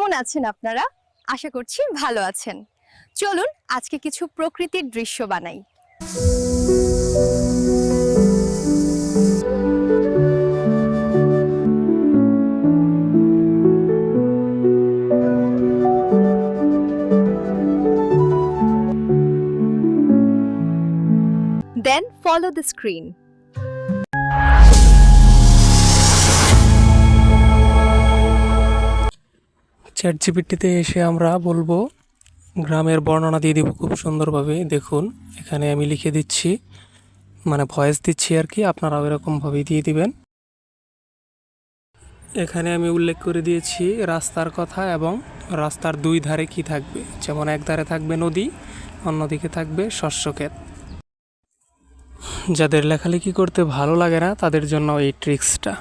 কেমন আছেন আপনারা? আশা করছি ভালো আছেন। চলুন আজকে কিছু প্রকৃতির দৃশ্য বানাই। Then follow the screen. চ্যাটজিপিটিতে এসে আমরা বলবো গ্রামের বর্ণনা দিয়ে দিব খুব সুন্দরভাবে। দেখুন এখানে আমি লিখে দিচ্ছি, মানে ভয়েস দিচ্ছি আর কি, আপনারাও এরকমভাবেই দিয়ে দিবেন। এখানে আমি উল্লেখ করে দিয়েছি রাস্তার কথা এবং রাস্তার দুই ধারে কি থাকবে, যেমন এক ধারে থাকবে নদী, অন্যদিকে থাকবে শস্যক্ষেত। যাদের লেখালেখি করতে ভালো লাগে না তাদের জন্য এই ট্রিক্সটা,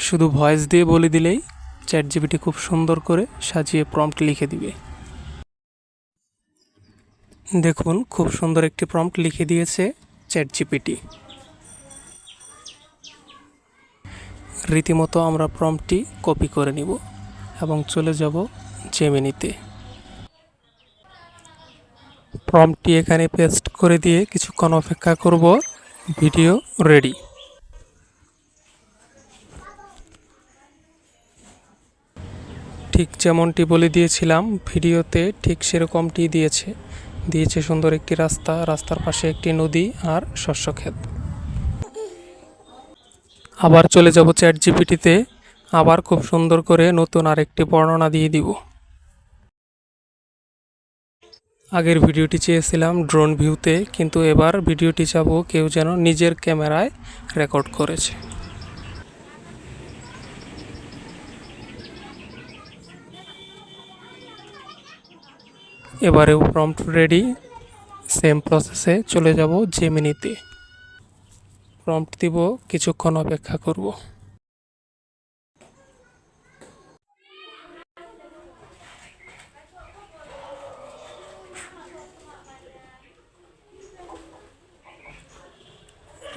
শুধু ভয়েস দিয়ে বলে দিলেই চ্যাটজিপিটি খুব সুন্দর করে সাজিয়ে প্রম্পট লিখে দিবে। দেখুন খুব সুন্দর একটি প্রম্পট লিখে দিয়েছে চ্যাটজিপিটি। রীতিমতো আমরা প্রম্পটটি কপি করে নিব এবং চলে যাব জেমিনিতে। প্রম্পটটি এখানে পেস্ট করে দিয়ে কিছুক্ষণ অপেক্ষা করব। Video ready. ঠিক যেমনটি বলে দিয়েছিলাম ভিডিওতে, ঠিক সেরকমটি দিয়েছে সুন্দর একটি রাস্তা, রাস্তার পাশে একটি নদী আর শস্যক্ষেত। আবার চলে যাব চ্যাটজিপিটিতে, আবার খুব সুন্দর করে নতুন আরেকটি বর্ণনা দিয়ে দিব। আগের ভিডিওটি চেয়েছিলাম ড্রোন ভিউতে, কিন্তু এবার ভিডিওটি চাবো কেউ যেন নিজের ক্যামেরায় রেকর্ড করেছে। এবারেও প্রম্পট রেডি। সেম প্রসেসে চলে যাব জেমিনিতে। প্রম্পট দিব, কিছুক্ষণ অপেক্ষা করব।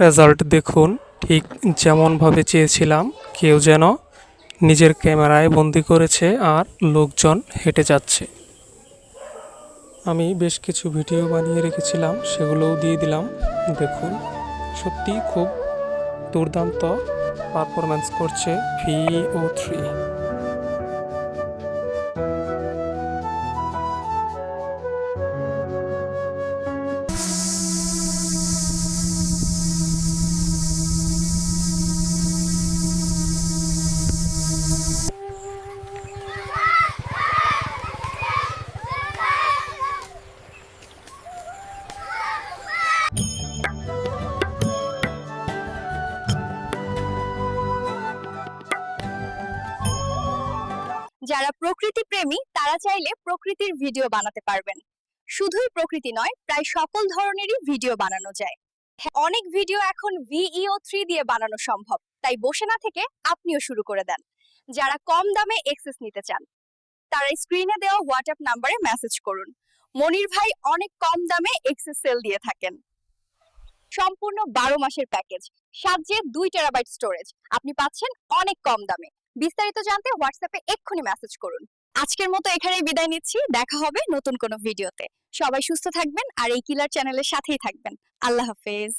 রেজাল্ট দেখুন, ঠিক যেমনভাবে চেয়েছিলাম কেউ যেন নিজের ক্যামেরায় বন্দি করেছে আর লোকজন হেঁটে যাচ্ছে। আমি বেশ কিছু ভিডিও বানিয়ে রেখেছিলাম, সেগুলোও দিয়ে দিলাম। দেখুন সত্যি খুব দুর্দান্ত পারফরম্যান্স করছে VEO3। যারা প্রকৃতি প্রেমী তারা চাইলে প্রকৃতির ভিডিও বানাতে পারবেন। শুধুই প্রকৃতি নয়, প্রায় সকল ধরনেরই ভিডিও বানানো যায়। অনেক ভিডিও এখন VEO3 দিয়ে বানানো সম্ভব, তাই বসে না থেকে আপনিও শুরু করে দেন। যারা কম দামে এক্সেস নিতে চান তারা স্ক্রিনে দেওয়া হোয়াটসঅ্যাপ নম্বরে মেসেজ করুন। মনির ভাই অনেক কম দামে এক্সেস সেল দিয়ে থাকেন। সম্পূর্ণ 12 মাসের প্যাকেজ, 7 GB 2 TB স্টোরেজ আপনি পাচ্ছেন অনেক কম দামে। বিস্তারিত জানতে হোয়াটসঅ্যাপে এক্ষুনি মেসেজ করুন। আজকের মতো এখানেই বিদায় নিচ্ছি, দেখা হবে নতুন কোনো ভিডিওতে। সবাই সুস্থ থাকবেন আর এই কিলার চ্যানেলের সাথেই থাকবেন। আল্লাহ হাফেজ।